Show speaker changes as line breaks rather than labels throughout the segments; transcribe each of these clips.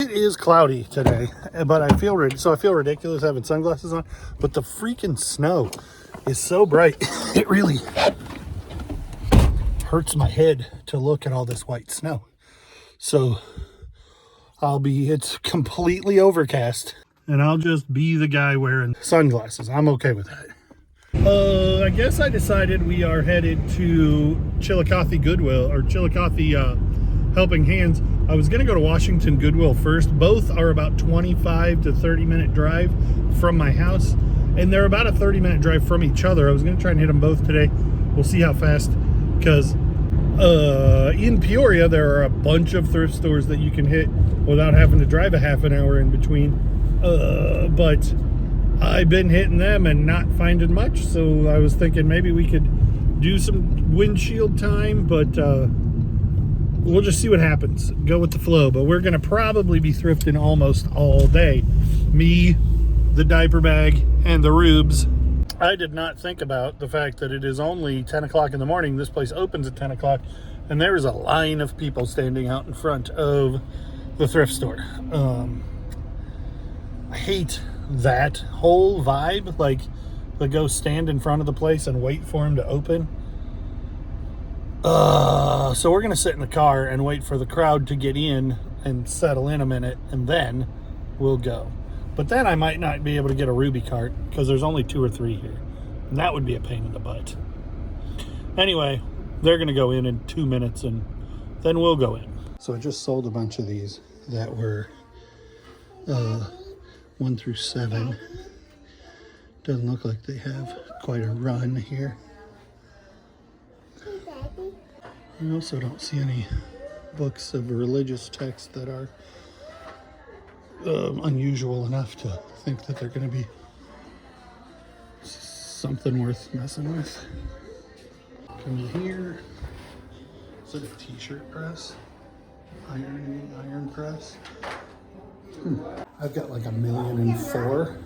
It is cloudy today, but I feel ridiculous having sunglasses on, but the freaking snow is so bright. It really hurts my head to look at all this white snow. So it's completely overcast, and I'll just be the guy wearing sunglasses. I'm okay with that. I guess I decided we are headed to Chillicothe Goodwill, or Chillicothe Helping Hands. I was gonna go to Washington Goodwill first. Both are about 25 to 30 minute drive from my house, and they're about a 30-minute drive from each other. I was gonna try and hit them both today. We'll see how fast, because in Peoria there are a bunch of thrift stores that you can hit without having to drive a half an hour in between. But I've been hitting them and not finding much, so I was thinking maybe we could do some windshield time, but we'll just see what happens. Go with the flow. But we're gonna probably be thrifting almost all day. Me, the diaper bag, and the rubes. I did not think about the fact that it is only 10 o'clock in the morning. This place opens at 10 o'clock, and there is a line of people standing out in front of the thrift store. I hate that whole vibe, like to go stand in front of the place and wait for him to open. So we're gonna sit in the car and wait for the crowd to get in and settle in a minute, and then we'll go. But then I might not be able to get a Ruby cart because there's only 2 or 3 here, and that would be a pain in the butt. Anyway, they're gonna go in 2 minutes, and then we'll go in. So I just sold a bunch of these that were 1 through 7. Doesn't look like they have quite a run here. I also don't see any books of religious text that are unusual enough to think that they're going to be something worth messing with. Come in here. Is it a t-shirt press? Iron press? I've got like 1,000,004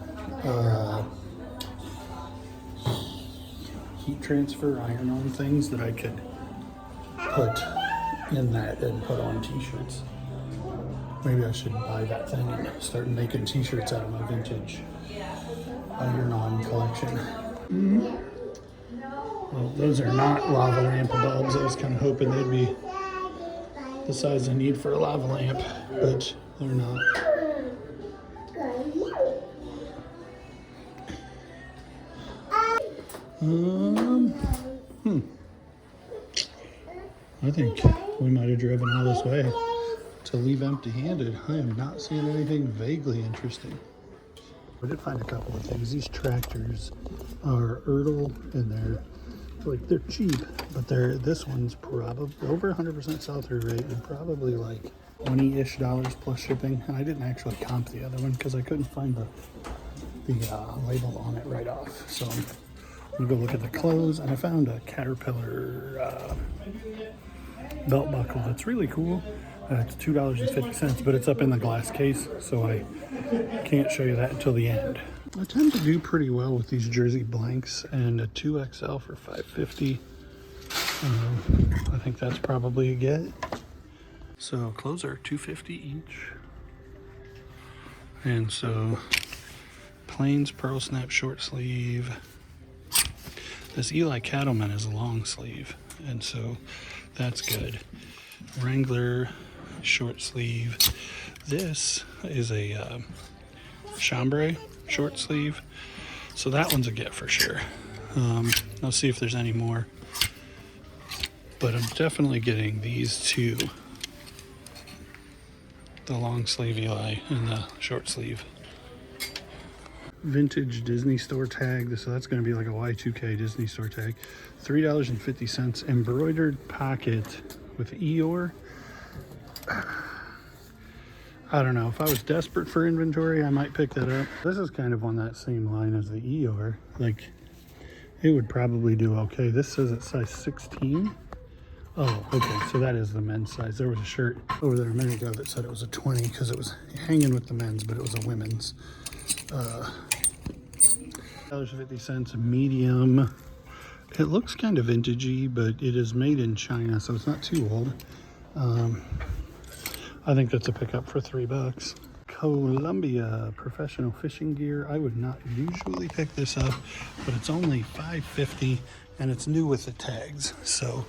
heat transfer iron-on things that I could put in that and put on t-shirts. Maybe I should buy that thing and start making t-shirts out of my vintage iron-on collection. Well, those are not lava lamp bulbs. I was kind of hoping they'd be the size I need for a lava lamp, but they're not. I think we might have driven all this way to leave empty-handed. I am not seeing anything vaguely interesting. I did find a couple of things. These tractors are Erdl, and they're cheap, but this one's probably over 100% sell-through rate and probably like $20-ish plus shipping. And I didn't actually comp the other one because I couldn't find the label on it right off. So I'm gonna go look at the clothes, and I found a Caterpillar belt buckle that's really cool. It's $2.50, but it's up in the glass case, so I can't show you that until the end. I tend to do pretty well with these jersey blanks, and a 2XL for $5.50. I think that's probably a get. So clothes are $2.50 each. And so Plains Pearl Snap short sleeve. This Eli Cattleman is a long sleeve, and so that's good. Wrangler short sleeve. This is a chambray short sleeve, so that one's a get for sure. I'll see if there's any more, but I'm definitely getting these two, the long sleeve Eli and the short sleeve. Vintage Disney store tag, so that's going to be like a Y2K Disney store tag. $3.50, embroidered pocket with Eeyore. I don't know, if I was desperate for inventory, I might pick that up. This is kind of on that same line as the Eeyore. Like, it would probably do okay. This says it's size 16. Oh, okay, so that is the men's size. There was a shirt over there a minute ago that said it was a 20 because it was hanging with the men's, but it was a women's. $50, medium. It looks kind of vintagey, but it is made in China, so it's not too old. I think that's a pickup for $3. Columbia professional fishing gear. I would not usually pick this up, but it's only $5.50 and it's new with the tags. So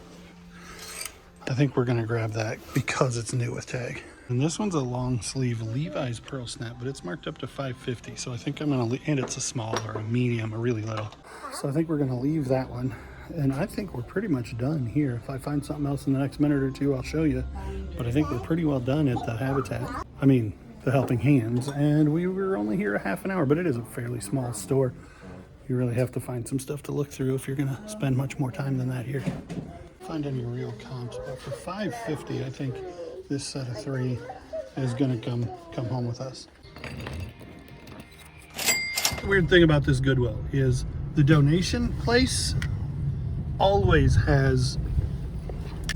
I think we're gonna grab that because it's new with tag. And this one's a long sleeve Levi's pearl snap, but it's marked up to $5.50. So I think I'm gonna, and it's a small or a medium, a really little. So I think we're gonna leave that one. And I think we're pretty much done here. If I find something else in the next minute or two, I'll show you. But I think we're pretty well done at the Habitat. I mean, the Helping Hands. And we were only here a half an hour, but it is a fairly small store. You really have to find some stuff to look through if you're gonna spend much more time than that here. Find any real comps, but for $5.50, I think this set of 3 is gonna come home with us. The weird thing about this Goodwill is the donation place always has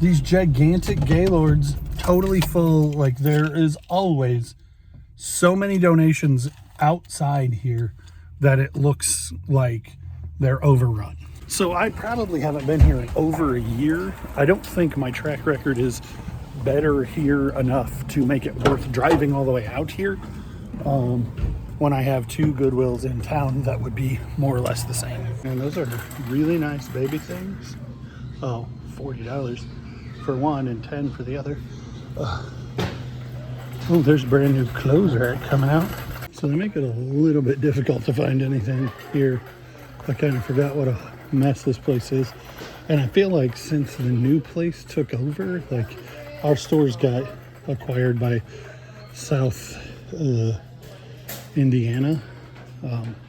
these gigantic Gaylords totally full. Like, there is always so many donations outside here that it looks like they're overrun. So I probably haven't been here in over a year. I don't think my track record is better here enough to make it worth driving all the way out here. When I have 2 Goodwills in town, that would be more or less the same. And those are really nice baby things. Oh, $40 for one and $10 for the other. Oh, there's brand new clothes rack coming out. So they make it a little bit difficult to find anything here. I kind of forgot what a mess this place is. And I feel like since the new place took over, like, our stores got acquired by South Indiana.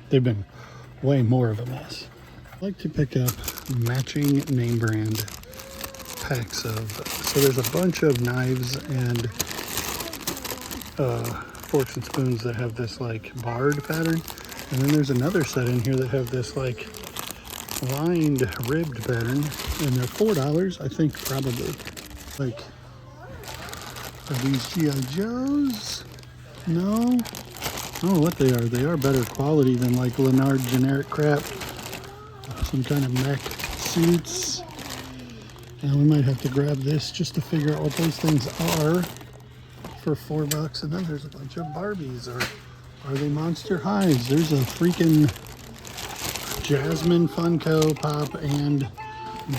They've been way more of a mess. I like to pick up matching name brand packs of, so there's a bunch of knives and forks and spoons that have this like barred pattern, and then there's another set in here that have this like lined ribbed pattern, and they're $4, I think. Probably. Like, are these G.I. Joes? No. I don't know what they are. They are better quality than like Leonard generic crap. Some kind of mech suits. And we might have to grab this just to figure out what those things are for $4. And then there's a bunch of Barbies. Or are they Monster Highs? There's a freaking Jasmine, Funko, Pop, and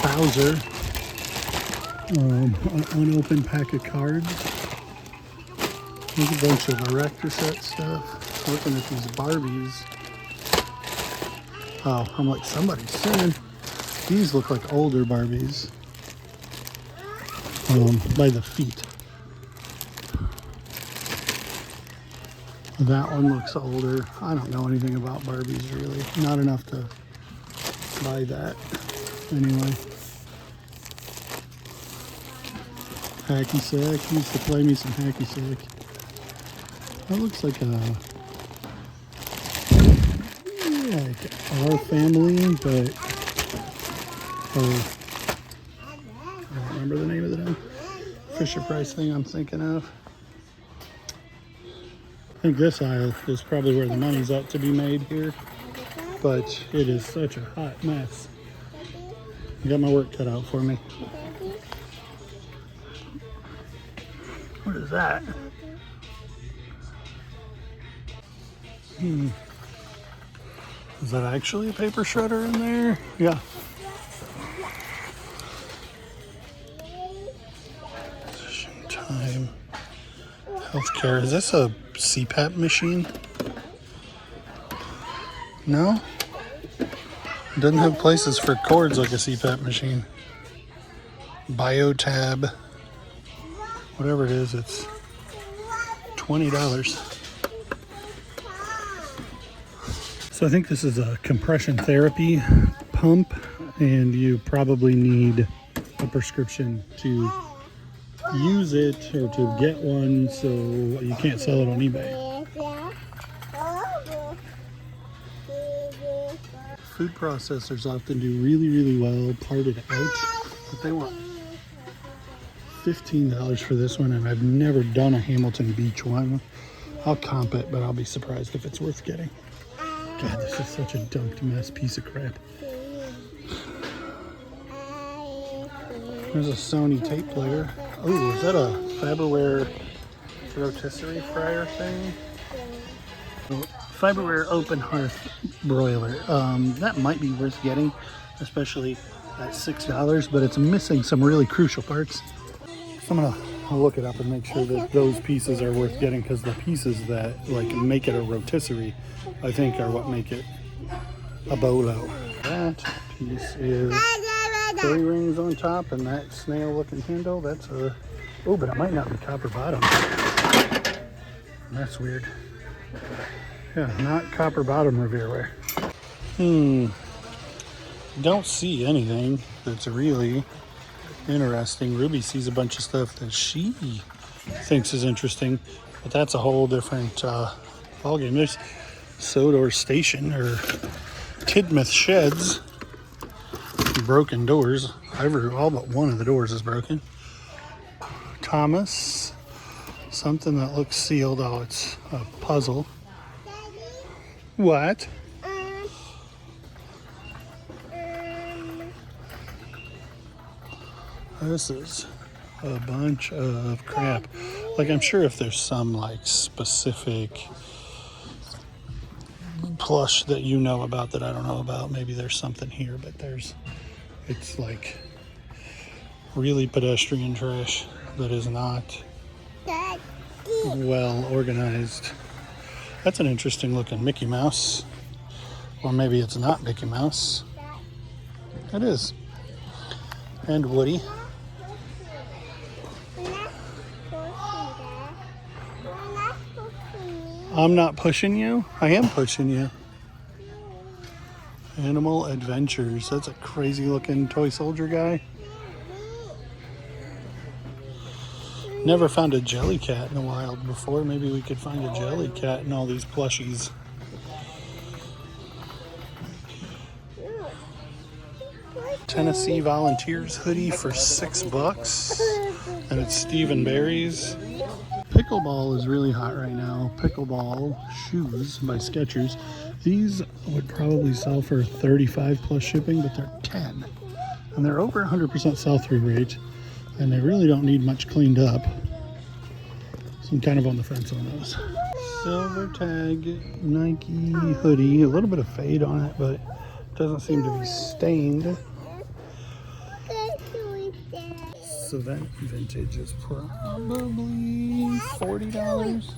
Bowser. An unopened pack of cards. There's a bunch of Erector set stuff. Looking at these Barbies. Oh, I'm like, somebody's sinning. These look like older Barbies. By the feet. That one looks older. I don't know anything about Barbies really. Not enough to buy that. Anyway. Hacky sack. Used to play me some hacky sack. That looks like our family, but I don't remember the name of the Fisher Price thing I'm thinking of. I think this aisle is probably where the money's out to be made here, but it is such a hot mess. I got my work cut out for me. What is that? Is that actually a paper shredder in there? Yeah. Position time. Healthcare. Is this a CPAP machine? No? It doesn't have places for cords like a CPAP machine. BioTab. Whatever it is, it's $20. So I think this is a compression therapy pump, and you probably need a prescription to use it or to get one, so you can't sell it on eBay. Food processors often do really, really well parted out, but they want $15 for this one, and I've never done a Hamilton Beach one. I'll comp it, but I'll be surprised if it's worth getting. God, this is such a dumped mess piece of crap. There's a Sony tape player. Oh, is that a Faberware rotisserie fryer thing. Fiberware open hearth broiler. That might be worth getting, especially at $6, but it's missing some really crucial parts. So I'm gonna look it up and make sure that those pieces are worth getting, because the pieces that like make it a rotisserie, I think, are what make it a bolo. That piece is 3 rings on top, and that snail looking handle, that's a, oh, but it might not be copper bottom. That's weird. Yeah, not copper bottom Revere ware. Don't see anything that's really interesting. Ruby sees a bunch of stuff that she thinks is interesting, but that's a whole different ballgame. There's Sodor Station or Tidmouth Sheds. Broken doors. All but one of the doors is broken. Thomas. Something that looks sealed. Oh, it's a puzzle. What? This is a bunch of crap. Like, I'm sure if there's some like specific plush that you know about that I don't know about, maybe there's something here, but it's like really pedestrian trash that is not well organized. That's an interesting looking Mickey Mouse. Or maybe it's not Mickey Mouse. It is. And Woody. I'm not pushing you. I am pushing you. Animal Adventures. That's a crazy looking toy soldier guy. Never found a jelly cat in the wild before. Maybe we could find a jelly cat in all these plushies. Tennessee Volunteers hoodie for $6. And it's Steve & Barry's. Pickleball is really hot right now. Pickleball shoes by Skechers. These would probably sell for $35 plus shipping, but they're $10. And they're over 100% sell-through rate. And they really don't need much cleaned up. So I'm kind of on the fence on those. Silver tag Nike hoodie. A little bit of fade on it, but it doesn't seem to be stained. So that vintage is probably $40.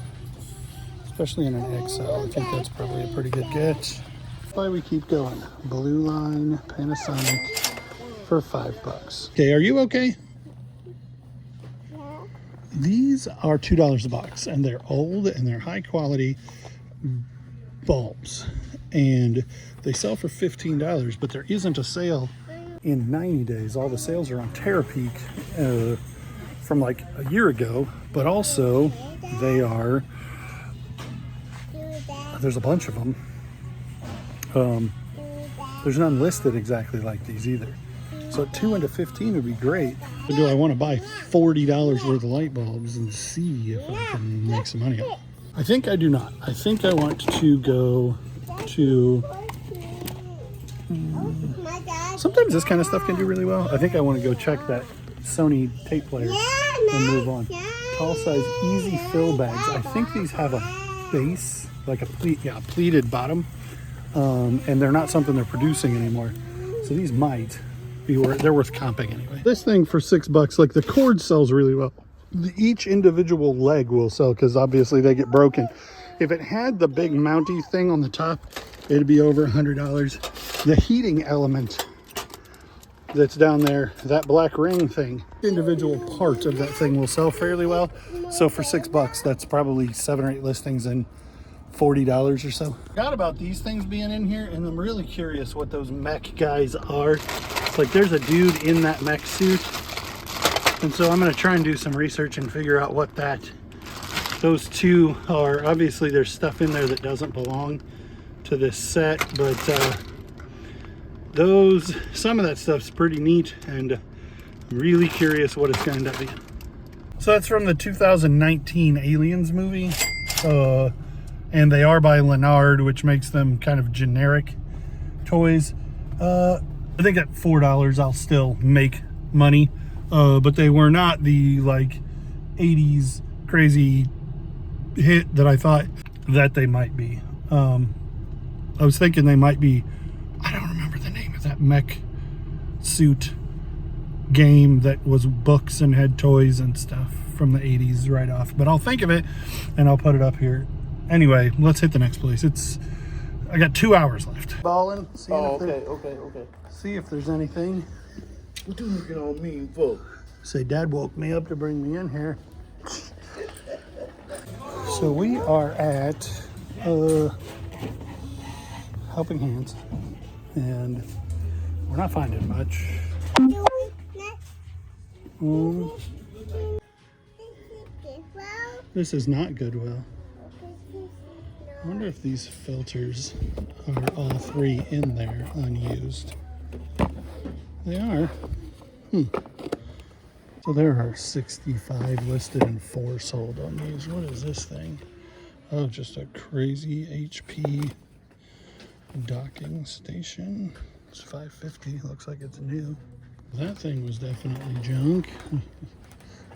Especially in an XL. I think that's probably a pretty good get. Why we keep going. Blue Line Panasonic for $5. Okay, are you okay? These are $2 a box, and they're old and they're high quality bulbs, and they sell for $15, but there isn't a sale in 90 days. All the sales are on Terapeak from like a year ago, but also they are, there's a bunch of them. There's none listed exactly like these either. So 2 into 15 would be great. But do I want to buy $40 worth of light bulbs and see if I can make some money up? I think I do not. I think I want to go to... sometimes this kind of stuff can do really well. I think I want to go check that Sony tape player and move on. Tall size easy fill bags. I think these have a base, like a pleated bottom. And they're not something they're producing anymore. So these might... they're worth comping anyway. This thing for $6, like the cord sells really well. Each individual leg will sell because obviously they get broken. If it had the big mounty thing on the top, it'd be over $100. The heating element that's down there, that black ring thing, individual part of that thing will sell fairly well. So for $6, that's probably 7 or 8 listings and $40 or so. Forgot about these things being in here, and I'm really curious what those mech guys are. It's like there's a dude in that mech suit, and so I'm gonna try and do some research and figure out what those two are. Obviously there's stuff in there that doesn't belong to this set, but some of that stuff's pretty neat, and I'm really curious what it's gonna end up being. So that's from the 2019 Aliens movie. And they are by Leonard, which makes them kind of generic toys. I think at $4 I'll still make money, but they were not the like 80s crazy hit that I thought that they might be. I was thinking they might be, I don't remember the name of that mech suit game that was books and had toys and stuff from the 80s right off. But I'll think of it and I'll put it up here. Anyway, let's hit the next place. I got 2 hours left. Balling.
Okay.
See if there's anything.
What you looking on me for?
Say Dad woke me up to bring me in here. So we are at Helping Hands, and we're not finding much. This is not Goodwill. I wonder if these filters are all 3 in there unused. They are. So there are 65 listed and 4 sold on these. What is this thing? Oh, just a crazy HP docking station. It's $5.50. Looks like it's new. That thing was definitely junk.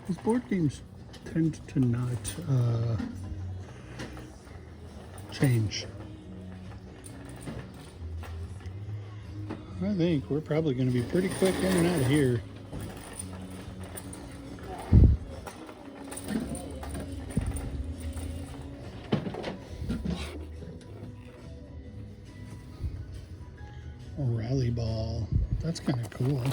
These board games tend to not change. I think we're probably going to be pretty quick in and out of here. A rally ball. That's kind of cool.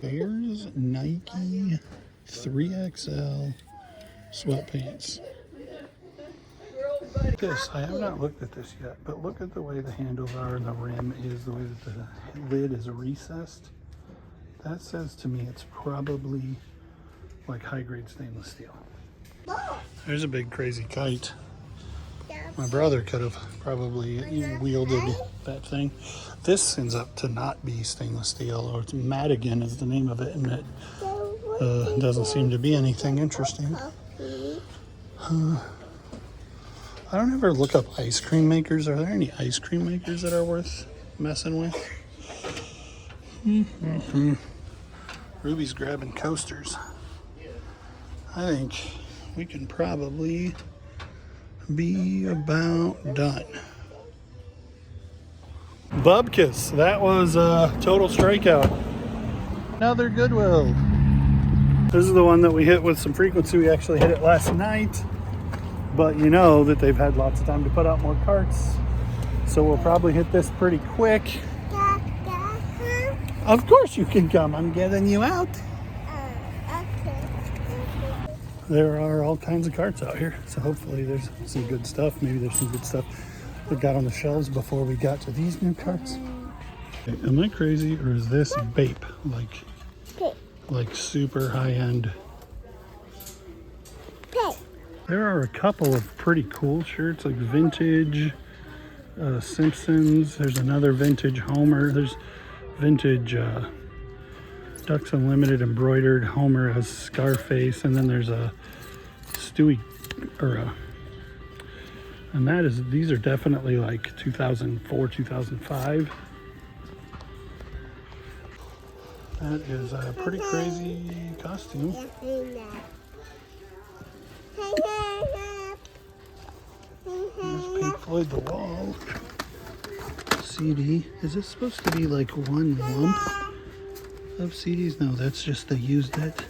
Bears Nike 3XL sweatpants. This, I have not looked at this yet, but look at the way the handles are and the rim is, the way that the lid is recessed. That says to me it's probably like high-grade stainless steel. There's a big crazy kite. My brother could have probably wielded that thing. This ends up to not be stainless steel, or it's Madigan is the name of it, and it doesn't seem to be anything interesting. I don't ever look up ice cream makers. Are there any ice cream makers that are worth messing with? Ruby's grabbing coasters. I think we can probably be about done. Bubkus, that was a total strikeout. Another Goodwill. This is the one that we hit with some frequency. We actually hit it last night, but you know that they've had lots of time to put out more carts, so we'll probably hit this pretty quick. Of course you can come. I'm getting you out. There are all kinds of carts out here, so hopefully there's some good stuff. Maybe there's some good stuff that got on the shelves before we got to these new carts. Okay, am I crazy, or is this Bape? Like super high-end? There are a couple of pretty cool shirts, like vintage Simpsons. There's another vintage Homer. There's vintage Ducks Unlimited embroidered Homer as Scarface, and then there's a Stewie, and these are definitely like 2004, 2005. That is a pretty crazy costume. There's Pink Floyd The Wall. CD. Is this supposed to be like one lump of CDs? No, that's just they used it.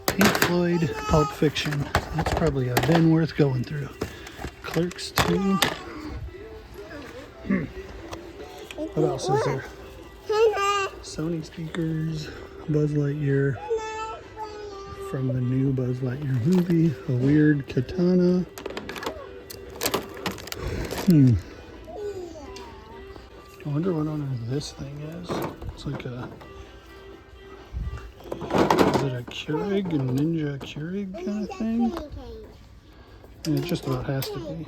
Pink Floyd Pulp Fiction. That's probably a bin worth going through. Clerks 2. What else is there? Sony speakers. Buzz Lightyear from the new Buzz Lightyear movie. A weird katana. I wonder what on earth this thing is. It's like a... Is it a Keurig? A Ninja Keurig kind of thing? Yeah, it just about has to be.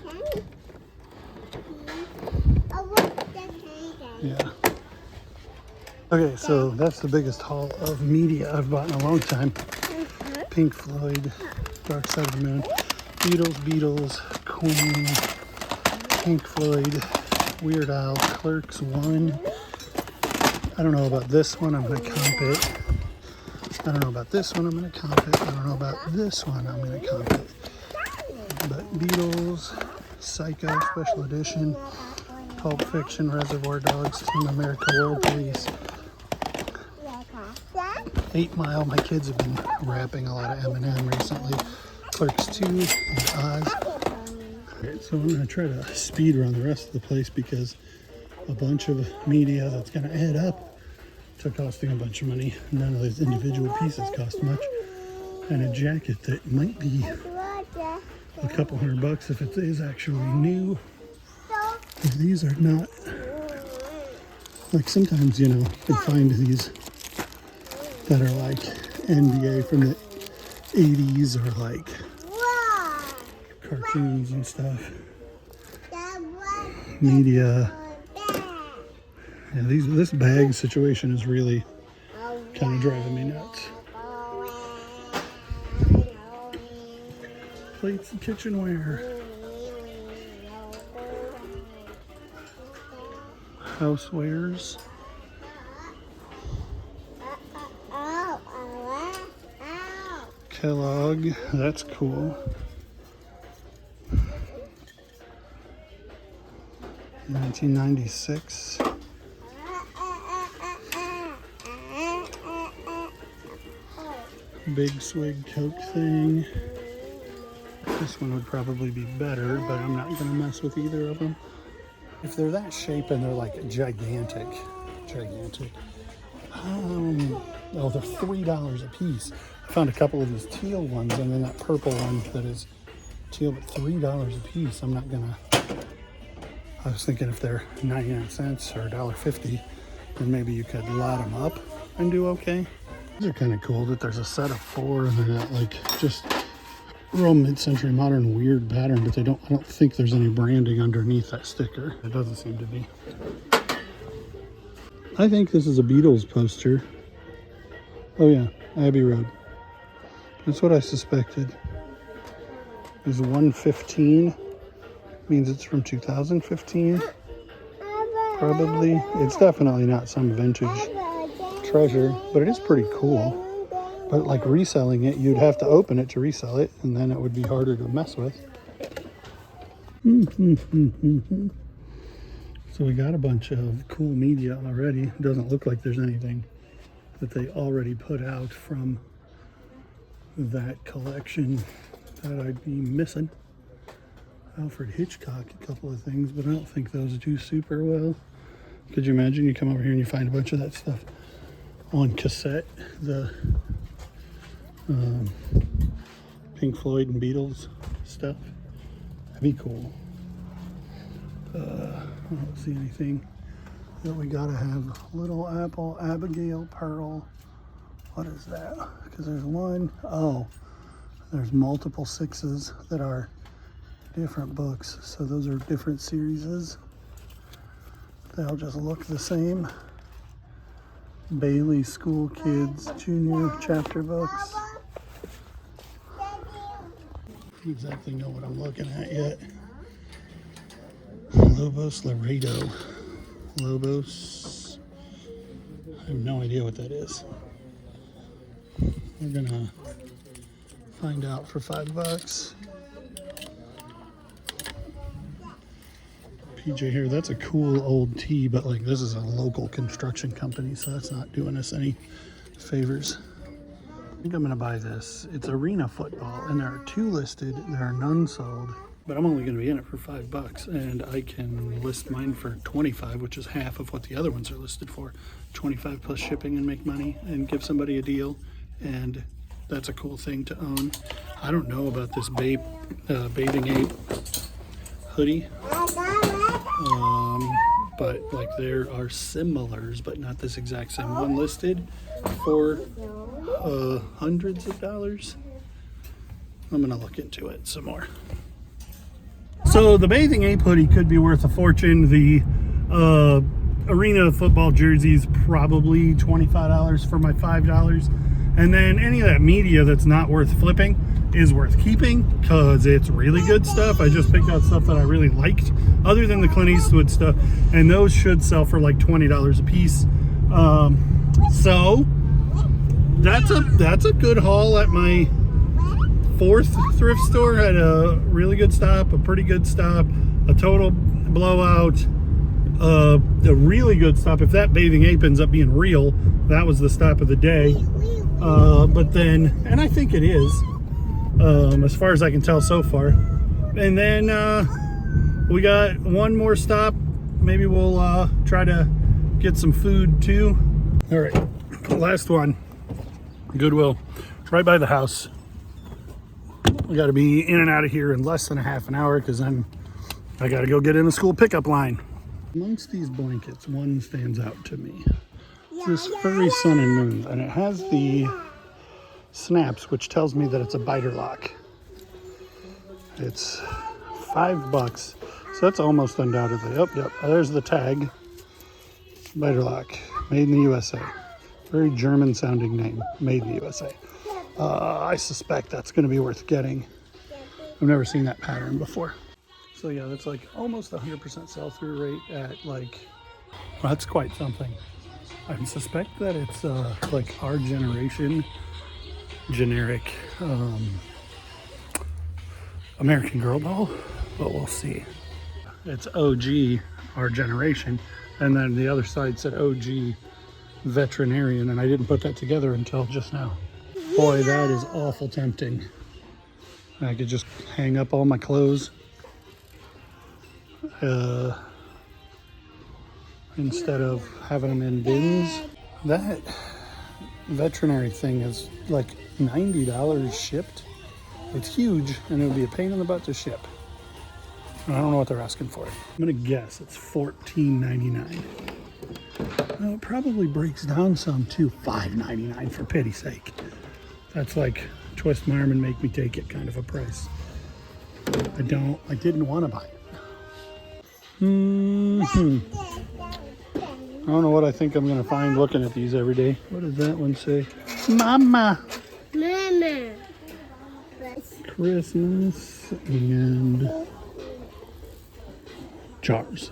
Yeah. Okay, so that's the biggest haul of media I've bought in a long time. Pink Floyd, Dark Side of the Moon, Beatles, Queen, Pink Floyd, Weird Al, Clerks 1, I don't know about this one, I'm gonna comp it. I don't know about this one, I'm gonna comp it. I don't know about this one, I'm gonna comp it. But Beatles, Psycho Special Edition, Pulp Fiction, Reservoir Dogs, Team America, World Police. 8 Mile, my kids have been rapping a lot of Eminem recently. Clerks 2 and Oz. Alright, so I'm gonna try to speed run the rest of the place because a bunch of media that's gonna add up to costing a bunch of money. None of these individual pieces cost much. And a jacket that might be a couple $100 if it is actually new. If these are not, like sometimes, you know, you find these that are like NBA from the 80s or like cartoons and stuff. Media. Yeah, this bag situation is really kind of driving me nuts. Plates and kitchenware. Housewares. Kellogg, that's cool. 1996. Big Swig Coke thing. This one would probably be better, but I'm not gonna mess with either of them. If they're that shape and they're like gigantic. Oh, they're $3 a piece. I found a couple of these teal ones and then that purple one that is teal, but $3 a piece. I'm not gonna, I was thinking if they're 99 cents or $1.50, then maybe you could lot them up and do okay. These are kind of cool that there's a set of 4 and they're not like just real mid-century modern weird pattern, but I don't think there's any branding underneath that sticker. It doesn't seem to be. I think this is a Beatles poster. Oh yeah, Abbey Road. That's what I suspected. Is 115 means it's from 2015. Probably. It's definitely not some vintage treasure, but it is pretty cool. But like reselling it, you'd have to open it to resell it, and then it would be harder to mess with. So we got a bunch of cool media already. It doesn't look like there's anything that they already put out from that collection that I'd be missing. Alfred Hitchcock, a couple of things, but I don't think those do super well. Could you imagine you come over here and you find a bunch of that stuff on cassette? The Pink Floyd and Beatles stuff. That'd be cool. I don't see anything that we gotta have. Little Apple, Abigail, Pearl. What is that? Because there's one, oh, there's multiple 6s that are different books. So those are different series. They'll just look the same. Bailey School Kids Junior chapter books. I don't exactly know what I'm looking at yet. Lobos Laredo. Lobos. I have no idea what that is. We're gonna find out for $5. PJ here, that's a cool old tee, but like this is a local construction company, so that's not doing us any favors. I think I'm gonna buy this. It's arena football, and there are 2 listed. There are none sold, but I'm only gonna be in it for $5, and I can list mine for 25, which is half of what the other ones are listed for. 25 plus shipping and make money and give somebody a deal, and that's a cool thing to own. I don't know about this Bathing Ape hoodie. But like there are similars, but not this exact same one listed for hundreds of dollars. I'm gonna look into it some more. So the Bathing Ape hoodie could be worth a fortune. The arena football jerseys probably $25 for my $5. And then any of that media that's not worth flipping is worth keeping because it's really good stuff. I just picked out stuff that I really liked other than the Clint Eastwood stuff, and those should sell for like $20 a piece. So that's a good haul at my fourth thrift store. Had a really good stop, a pretty good stop, a total blowout, a really good stop. If that bathing ape ends up being real, that was the stop of the day. But then, and I think it is, as far as I can tell so far. And then we got one more stop. Maybe we'll try to get some food too. All right, last one, Goodwill, right by the house. We got to be in and out of here in less than a half an hour because then I got to go get in the school pickup line. Amongst these blankets, one stands out to me. It's this furry sun and moon, and it has the snaps, which tells me that it's a biter lock. It's $5, so that's almost undoubtedly. Oh, yep, there's the tag. Biter lock, made in the USA. Very German sounding name, made in the USA. I suspect that's going to be worth getting. I've never seen that pattern before. So yeah, that's like almost 100% sell-through rate at like, well, that's quite something. I suspect that it's like our generation generic American Girl doll, but we'll see. It's OG our generation, and then the other side said OG veterinarian, and I didn't put that together until just now. Boy, that is awful tempting. I could just hang up all my clothes instead of having them in bins. That veterinary thing is like $90 shipped. It's huge, and it would be a pain in the butt to ship. I don't know what they're asking for. I'm gonna guess it's $14.99. Well, it probably breaks down some too. $5.99 for pity's sake. That's like twist my arm and make me take it kind of a price. I didn't want to buy it. I don't know what I think I'm gonna find looking at these every day. What does that one say? Mama.
Mama.
Christmas and jars.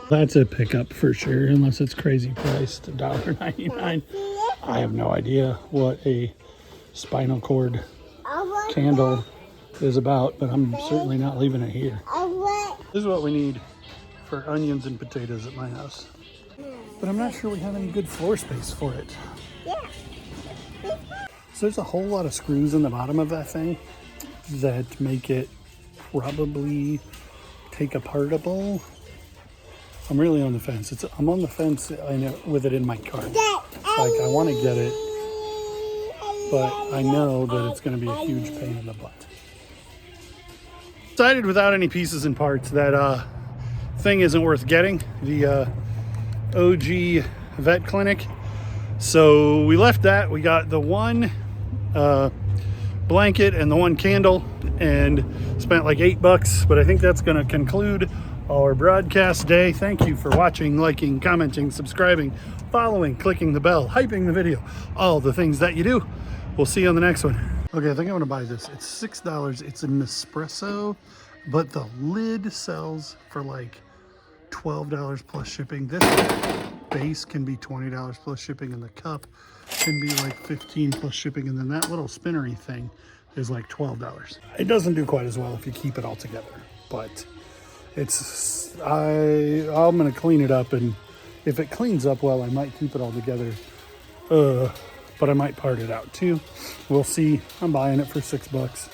That's a pickup for sure, unless it's crazy priced, $1.99. I have no idea what a spinal cord candle is about, but I'm certainly not leaving it here. This is what we need for onions and potatoes at my house. But I'm not sure we have any good floor space for it. So there's a whole lot of screws in the bottom of that thing that make it probably take apartable. I'm really on the fence. I'm on the fence with it in my cart. Like, I want to get it, but I know that it's going to be a huge pain in the butt. Decided without any pieces and parts that thing isn't worth getting, the OG vet clinic. So we left that. We got the one blanket and the one candle and spent like $8, but I think that's going to conclude our broadcast day. Thank you for watching, liking, commenting, subscribing, following, clicking the bell, hyping the video, all the things that you do. We'll see you on the next one. Okay, I think I'm gonna buy this. It's $6. It's an espresso, but the lid sells for like $12 plus shipping. This base can be $20 plus shipping, and the cup can be like $15 plus shipping, and then that little spinnery thing is like $12. It doesn't do quite as well if you keep it all together, but I'm gonna clean it up, and if it cleans up well, I might keep it all together. But I might part it out too. We'll see. I'm buying it for $6.